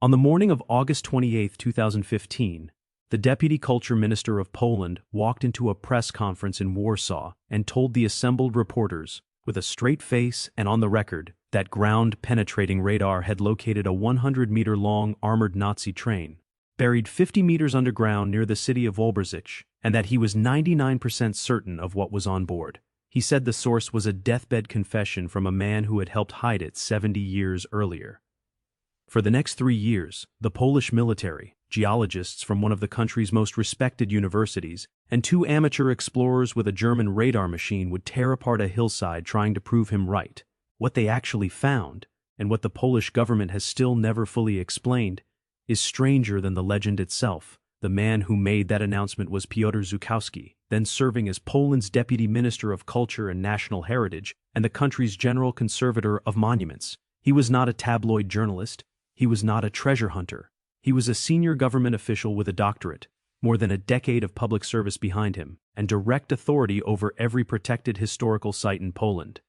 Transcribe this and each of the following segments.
On the morning of August 28, 2015, the Deputy Culture Minister of Poland walked into a press conference in Warsaw and told the assembled reporters, with a straight face and on the record, that ground-penetrating radar had located a 100-meter-long armored Nazi train, buried 50 meters underground near the city of Wałbrzych, and that he was 99% certain of what was on board. He said the source was a deathbed confession from a man who had helped hide it 70 years earlier. For the next 3 years, the Polish military, geologists from one of the country's most respected universities, and 2 amateur explorers with a German radar machine would tear apart a hillside trying to prove him right. What they actually found, and what the Polish government has still never fully explained, is stranger than the legend itself. The man who made that announcement was Piotr Żuchowski, then serving as Poland's Deputy Minister of Culture and National Heritage and the country's General Conservator of Monuments. He was not a tabloid journalist. He was not a treasure hunter. He was a senior government official with a doctorate, more than a decade of public service behind him, and direct authority over every protected historical site in Poland.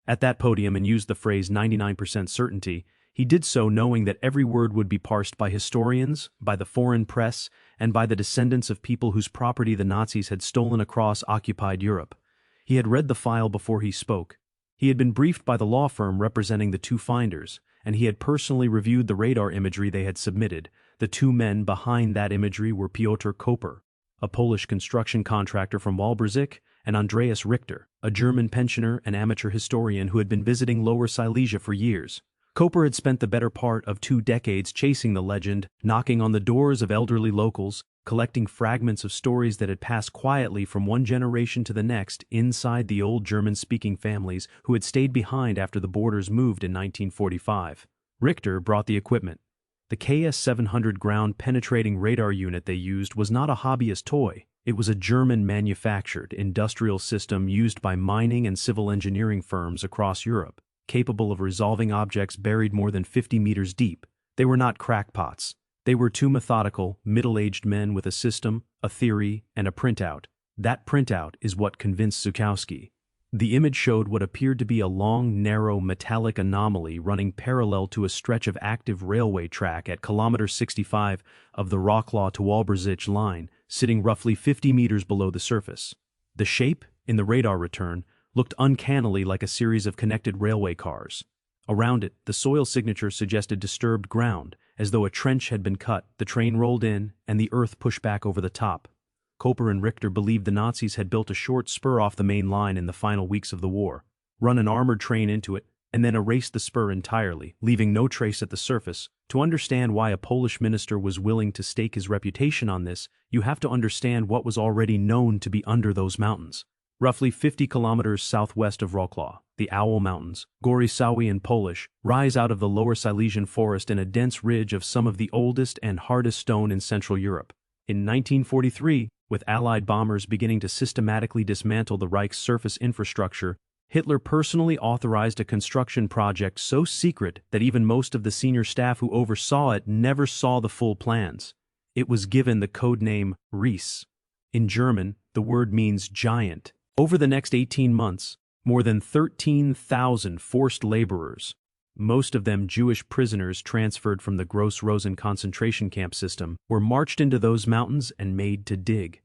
At that podium, and used the phrase 99% certainty, he did so knowing that every word would be parsed by historians, by the foreign press, and by the descendants of people whose property the Nazis had stolen across occupied Europe. He had read the file before he spoke. He had been briefed by the law firm representing the 2 finders, and he had personally reviewed the radar imagery they had submitted. The 2 men behind that imagery were Piotr Koper, a Polish construction contractor from Wałbrzych, and Andreas Richter, a German pensioner and amateur historian who had been visiting Lower Silesia for years. Koper had spent the better part of 2 decades chasing the legend, knocking on the doors of elderly locals, collecting fragments of stories that had passed quietly from one generation to the next inside the old German-speaking families who had stayed behind after the borders moved in 1945. Richter brought the equipment. The KS-700 ground-penetrating radar unit they used was not a hobbyist toy. It was a German-manufactured industrial system used by mining and civil engineering firms across Europe, capable of resolving objects buried more than 50 meters deep. They were not crackpots. They were 2 methodical, middle-aged men with a system, a theory, and a printout. That printout is what convinced Żuchowski. The image showed what appeared to be a long, narrow, metallic anomaly running parallel to a stretch of active railway track at kilometer 65 of the Wrocław to Wałbrzych line, sitting roughly 50 meters below the surface. The shape, in the radar return, looked uncannily like a series of connected railway cars. Around it, the soil signature suggested disturbed ground, as though a trench had been cut, the train rolled in, and the earth pushed back over the top. Koper and Richter believed the Nazis had built a short spur off the main line in the final weeks of the war, run an armored train into it, and then erased the spur entirely, leaving no trace at the surface. To understand why a Polish minister was willing to stake his reputation on this, you have to understand what was already known to be under those mountains. Roughly 50 kilometers southwest of Wrocław, the Owl Mountains, Góry Sawy in Polish, rise out of the Lower Silesian forest in a dense ridge of some of the oldest and hardest stone in Central Europe. In 1943, with Allied bombers beginning to systematically dismantle the Reich's surface infrastructure, Hitler personally authorized a construction project so secret that even most of the senior staff who oversaw it never saw the full plans. It was given the code name Ries. In German, the word means giant. Over the next 18 months, more than 13,000 forced laborers, most of them Jewish prisoners transferred from the Gross-Rosen concentration camp system, were marched into those mountains and made to dig.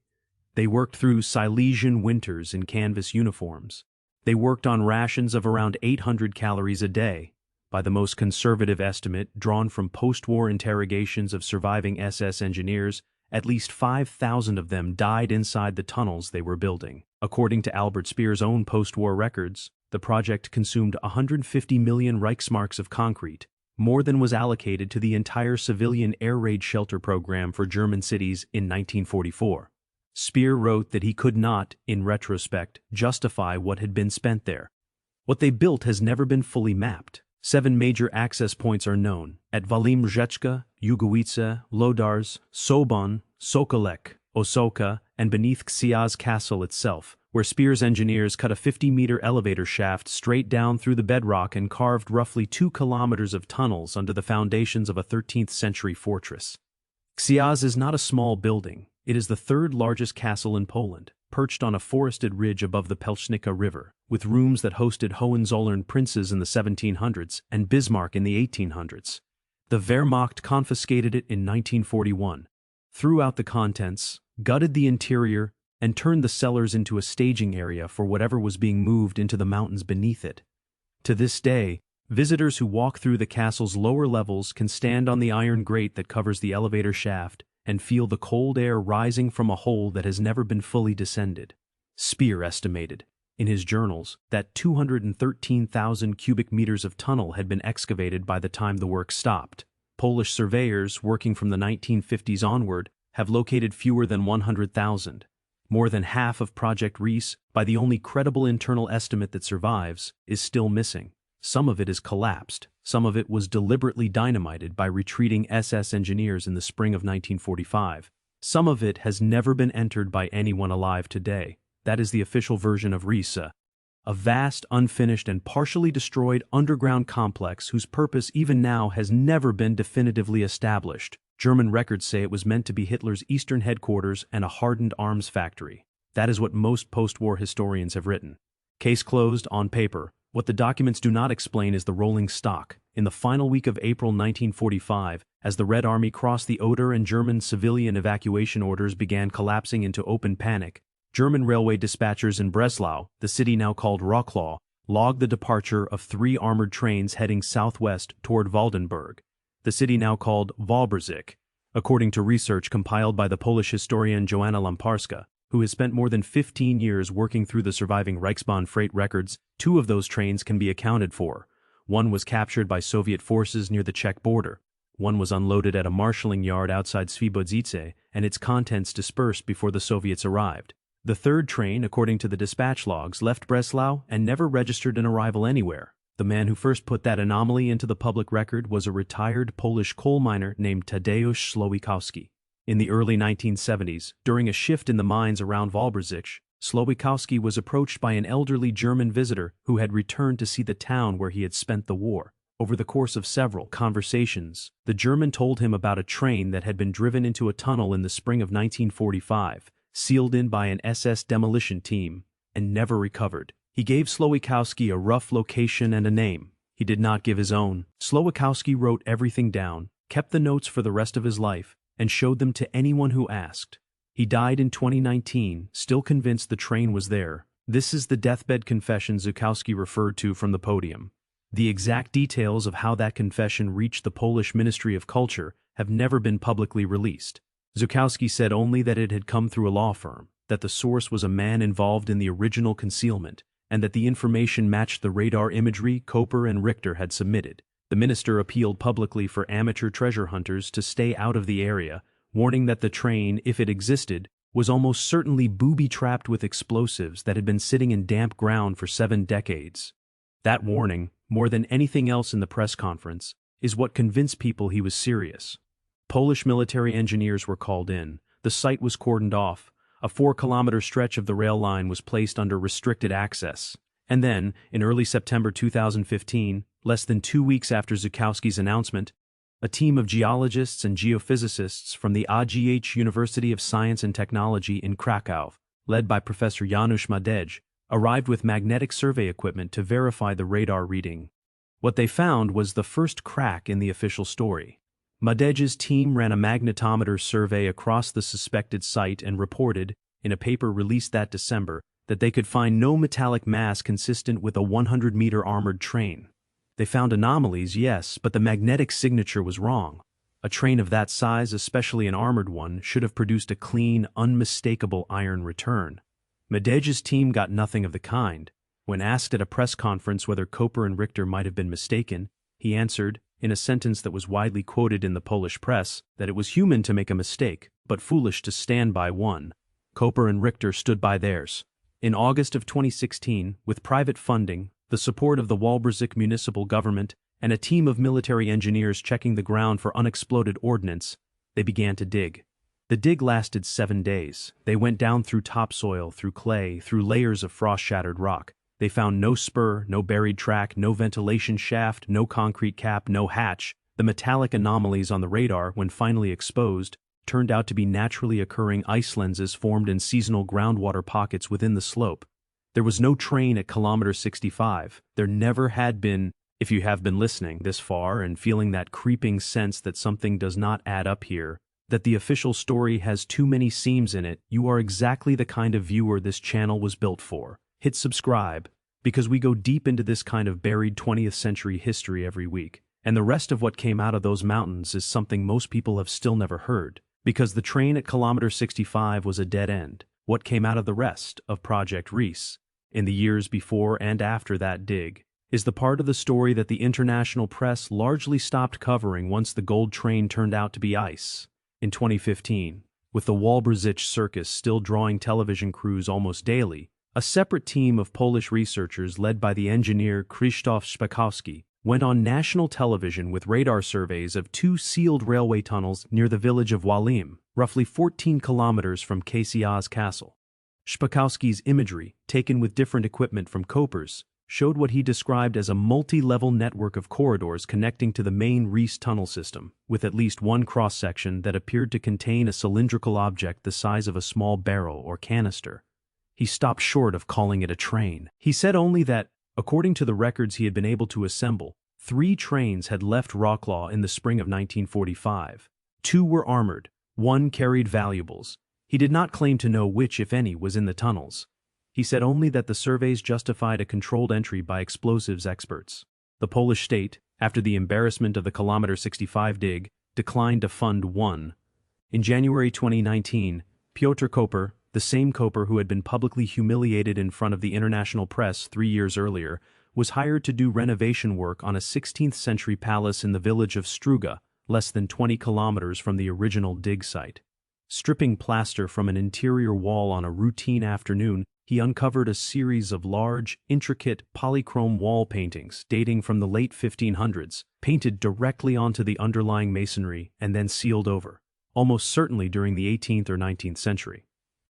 They worked through Silesian winters in canvas uniforms. They worked on rations of around 800 calories a day. By the most conservative estimate, drawn from post-war interrogations of surviving SS engineers, at least 5,000 of them died inside the tunnels they were building. According to Albert Speer's own post-war records, the project consumed 150 million Reichsmarks of concrete, more than was allocated to the entire civilian air raid shelter program for German cities in 1944. Speer wrote that he could not, in retrospect, justify what had been spent there. What they built has never been fully mapped. 7 major access points are known, at Walim, Rzeczka, Jugowice, Włodarz, Sobon, Sokolek, Osoka, and beneath Książ Castle itself, where Speer's engineers cut a 50-meter elevator shaft straight down through the bedrock and carved roughly 2 kilometers of tunnels under the foundations of a 13th-century fortress. Książ is not a small building. It is the 3rd largest castle in Poland, perched on a forested ridge above the Pelchnica River, with rooms that hosted Hohenzollern princes in the 1700s and Bismarck in the 1800s. The Wehrmacht confiscated it in 1941, threw out the contents, gutted the interior, and turned the cellars into a staging area for whatever was being moved into the mountains beneath it. To this day, visitors who walk through the castle's lower levels can stand on the iron grate that covers the elevator shaft and feel the cold air rising from a hole that has never been fully descended. Speer estimated, in his journals, that 213,000 cubic meters of tunnel had been excavated by the time the work stopped. Polish surveyors working from the 1950s onward have located fewer than 100,000. More than half of Project Riese, by the only credible internal estimate that survives, is still missing. Some of it is collapsed, some of it was deliberately dynamited by retreating SS engineers in the spring of 1945. Some of it has never been entered by anyone alive today. That is the official version of Riese, a vast, unfinished, and partially destroyed underground complex whose purpose even now has never been definitively established. German records say it was meant to be Hitler's eastern headquarters and a hardened arms factory. That is what most post-war historians have written. Case closed on paper. What the documents do not explain is the rolling stock. In the final week of April 1945, as the Red Army crossed the Oder and German civilian evacuation orders began collapsing into open panic, German railway dispatchers in Breslau, the city now called Wrocław, logged the departure of 3 armored trains heading southwest toward Waldenburg, the city now called Wałbrzych. According to research compiled by the Polish historian Joanna Lamparska, who has spent more than 15 years working through the surviving Reichsbahn freight records, 2 of those trains can be accounted for. One was captured by Soviet forces near the Czech border. One was unloaded at a marshalling yard outside Świebodzice, and its contents dispersed before the Soviets arrived. The 3rd train, according to the dispatch logs, left Breslau and never registered an arrival anywhere. The man who first put that anomaly into the public record was a retired Polish coal miner named Tadeusz Słowikowski. In the early 1970s, during a shift in the mines around Wałbrzych, Słowikowski was approached by an elderly German visitor who had returned to see the town where he had spent the war. Over the course of several conversations, the German told him about a train that had been driven into a tunnel in the spring of 1945, sealed in by an SS demolition team, and never recovered. He gave Słowikowski a rough location and a name. He did not give his own. Słowikowski wrote everything down, kept the notes for the rest of his life, and showed them to anyone who asked. He died in 2019, still convinced the train was there. This is the deathbed confession Żuchowski referred to from the podium. The exact details of how that confession reached the Polish Ministry of Culture have never been publicly released. Żuchowski said only that it had come through a law firm, that the source was a man involved in the original concealment, and that the information matched the radar imagery Koper and Richter had submitted. The minister appealed publicly for amateur treasure hunters to stay out of the area, warning that the train, if it existed, was almost certainly booby-trapped with explosives that had been sitting in damp ground for 7 decades. That warning, more than anything else in the press conference, is what convinced people he was serious. Polish military engineers were called in. The site was cordoned off. A 4-kilometer stretch of the rail line was placed under restricted access. And then, in early September 2015, less than 2 weeks after Żuchowski's announcement, a team of geologists and geophysicists from the AGH University of Science and Technology in Kraków, led by Professor Janusz Madej, arrived with magnetic survey equipment to verify the radar reading. What they found was the first crack in the official story. Madej's team ran a magnetometer survey across the suspected site and reported, in a paper released that December, that they could find no metallic mass consistent with a 100-meter armored train. They found anomalies, yes, but the magnetic signature was wrong. A train of that size, especially an armored one, should have produced a clean, unmistakable iron return. Madej's team got nothing of the kind. When asked at a press conference whether Koper and Richter might have been mistaken, he answered, in a sentence that was widely quoted in the Polish press, that it was human to make a mistake, but foolish to stand by one. Koper and Richter stood by theirs. In August of 2016, with private funding, the support of the Wałbrzych municipal government, and a team of military engineers checking the ground for unexploded ordnance, they began to dig. The dig lasted 7 days. They went down through topsoil, through clay, through layers of frost-shattered rock. They found no spur, no buried track, no ventilation shaft, no concrete cap, no hatch. The metallic anomalies on the radar, when finally exposed, turned out to be naturally occurring ice lenses formed in seasonal groundwater pockets within the slope. There was no train at kilometer 65. There never had been. If you have been listening this far and feeling that creeping sense that something does not add up here, that the official story has too many seams in it, you are exactly the kind of viewer this channel was built for. Hit subscribe, because we go deep into this kind of buried 20th century history every week. And the rest of what came out of those mountains is something most people have still never heard. Because the train at kilometer 65 was a dead end. What came out of the rest of Project Riese, in the years before and after that dig, is the part of the story that the international press largely stopped covering once the gold train turned out to be ice. In 2015, with the Wałbrzych circus still drawing television crews almost daily, a separate team of Polish researchers led by the engineer Krzysztof Szpakowski went on national television with radar surveys of 2 sealed railway tunnels near the village of Walim, roughly 14 kilometers from Kasia's castle. Szpakowski's imagery, taken with different equipment from Koper's, showed what he described as a multi-level network of corridors connecting to the main Ries tunnel system, with at least one cross-section that appeared to contain a cylindrical object the size of a small barrel or canister. He stopped short of calling it a train. He said only that, according to the records he had been able to assemble, 3 trains had left Wrocław in the spring of 1945. 2 were armored, 1 carried valuables. He did not claim to know which, if any, was in the tunnels. He said only that the surveys justified a controlled entry by explosives experts. The Polish state, after the embarrassment of the kilometer 65 dig, declined to fund one. In January 2019, Piotr Koper, the same Koper who had been publicly humiliated in front of the international press 3 years earlier, was hired to do renovation work on a 16th-century palace in the village of Struga, less than 20 kilometers from the original dig site. Stripping plaster from an interior wall on a routine afternoon, he uncovered a series of large, intricate, polychrome wall paintings dating from the late 1500s, painted directly onto the underlying masonry and then sealed over, almost certainly during the 18th or 19th century.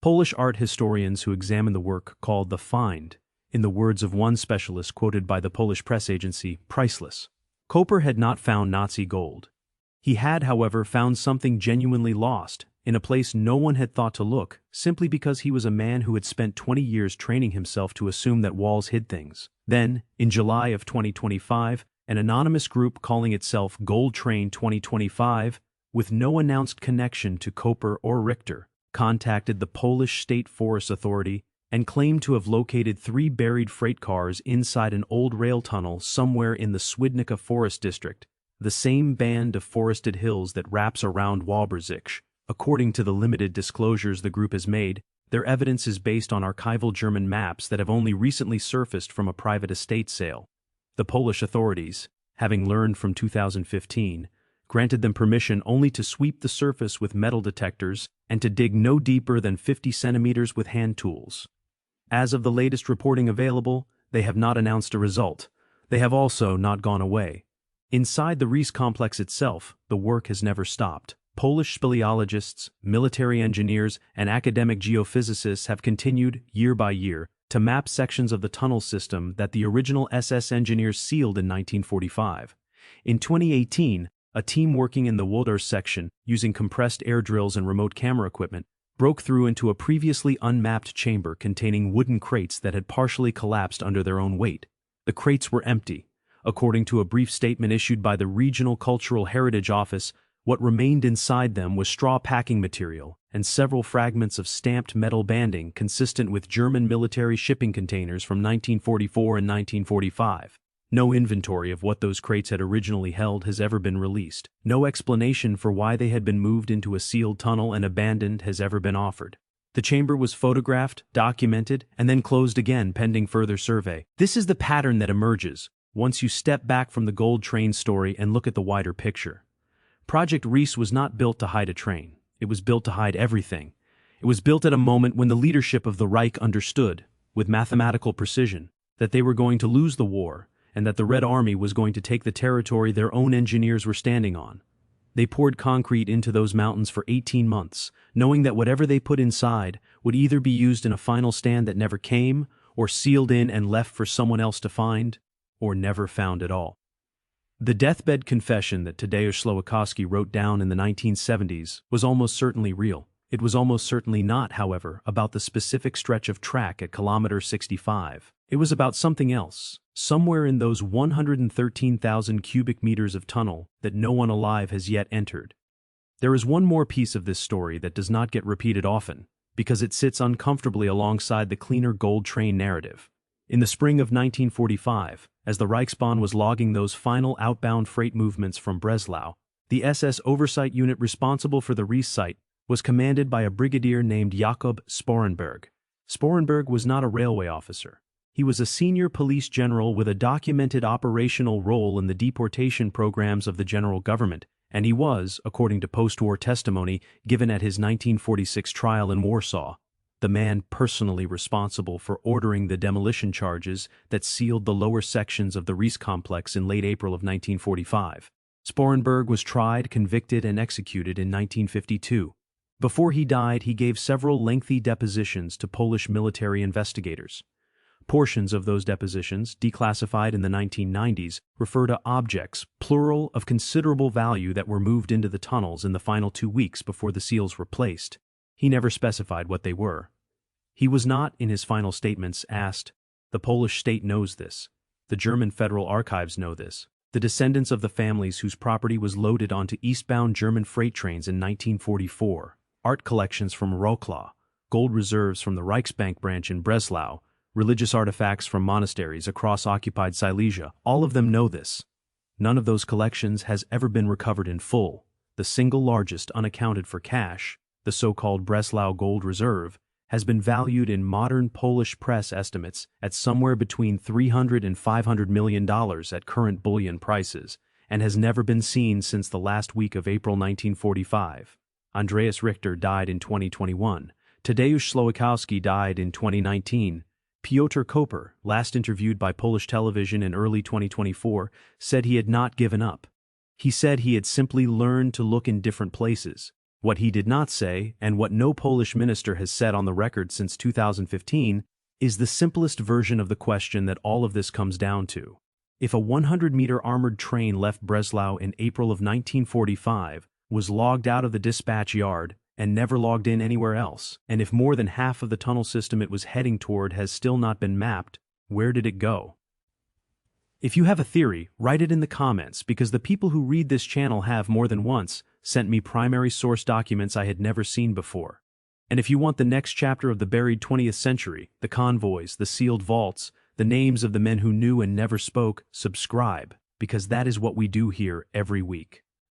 Polish art historians who examined the work called the find, in the words of one specialist quoted by the Polish press agency, priceless. Koper had not found Nazi gold. He had, however, found something genuinely lost, in a place no one had thought to look, simply because he was a man who had spent 20 years training himself to assume that walls hid things. Then, in July of 2025, an anonymous group calling itself Gold Train 2025, with no announced connection to Koper or Richter, contacted the Polish State Forest Authority and claimed to have located 3 buried freight cars inside an old rail tunnel somewhere in the Swidnica Forest District, the same band of forested hills that wraps around Wałbrzych. According to the limited disclosures the group has made, their evidence is based on archival German maps that have only recently surfaced from a private estate sale. The Polish authorities, having learned from 2015, granted them permission only to sweep the surface with metal detectors and to dig no deeper than 50 centimeters with hand tools. As of the latest reporting available, they have not announced a result. They have also not gone away. Inside the Ries complex itself, the work has never stopped. Polish speleologists, military engineers, and academic geophysicists have continued, year by year, to map sections of the tunnel system that the original SS engineers sealed in 1945. In 2018, a team working in the Włodarz section, using compressed air drills and remote camera equipment, broke through into a previously unmapped chamber containing wooden crates that had partially collapsed under their own weight. The crates were empty. According to a brief statement issued by the Regional Cultural Heritage Office, what remained inside them was straw packing material and several fragments of stamped metal banding consistent with German military shipping containers from 1944 and 1945. No inventory of what those crates had originally held has ever been released. No explanation for why they had been moved into a sealed tunnel and abandoned has ever been offered. The chamber was photographed, documented, and then closed again pending further survey. This is the pattern that emerges once you step back from the gold train story and look at the wider picture. Project Riese was not built to hide a train. It was built to hide everything. It was built at a moment when the leadership of the Reich understood, with mathematical precision, that they were going to lose the war and that the Red Army was going to take the territory their own engineers were standing on. They poured concrete into those mountains for 18 months, knowing that whatever they put inside would either be used in a final stand that never came, or sealed in and left for someone else to find, or never found at all. The deathbed confession that Tadeusz Słowikowski wrote down in the 1970s was almost certainly real. It was almost certainly not, however, about the specific stretch of track at kilometer 65. It was about something else, somewhere in those 113,000 cubic meters of tunnel that no one alive has yet entered. There is one more piece of this story that does not get repeated often, because it sits uncomfortably alongside the cleaner gold train narrative. In the spring of 1945, as the Reichsbahn was logging those final outbound freight movements from Breslau, the SS oversight unit responsible for the Ries site was commanded by a brigadier named Jakob Sporrenberg. Sporrenberg was not a railway officer. He was a senior police general with a documented operational role in the deportation programs of the general government, and he was, according to post-war testimony given at his 1946 trial in Warsaw, the man personally responsible for ordering the demolition charges that sealed the lower sections of the Ries complex in late April of 1945. Sporrenberg was tried, convicted, and executed in 1952. Before he died, he gave several lengthy depositions to Polish military investigators. Portions of those depositions, declassified in the 1990s, refer to objects, plural, of considerable value that were moved into the tunnels in the final 2 weeks before the seals were placed. He never specified what they were. He was not, in his final statements, asked, "The Polish state knows this. The German Federal Archives know this. The descendants of the families whose property was loaded onto eastbound German freight trains in 1944, art collections from Wrocław, gold reserves from the Reichsbank branch in Breslau, religious artifacts from monasteries across occupied Silesia, all of them know this. None of those collections has ever been recovered in full. The single largest unaccounted for cash, the so-called Breslau Gold Reserve, has been valued in modern Polish press estimates at somewhere between $300 and $500 million at current bullion prices, and has never been seen since the last week of April 1945. Andreas Richter died in 2021. Tadeusz Słowikowski died in 2019. Piotr Koper, last interviewed by Polish television in early 2024, said he had not given up. He said he had simply learned to look in different places. What he did not say, and what no Polish minister has said on the record since 2015, is the simplest version of the question that all of this comes down to. If a 100-meter armored train left Breslau in April of 1945, was logged out of the dispatch yard, and never logged in anywhere else, and if more than half of the tunnel system it was heading toward has still not been mapped, where did it go? If you have a theory, write it in the comments, because the people who read this channel have more than once sent me primary source documents I had never seen before. And if you want the next chapter of the buried 20th century, the convoys, the sealed vaults, the names of the men who knew and never spoke, subscribe, because that is what we do here every week.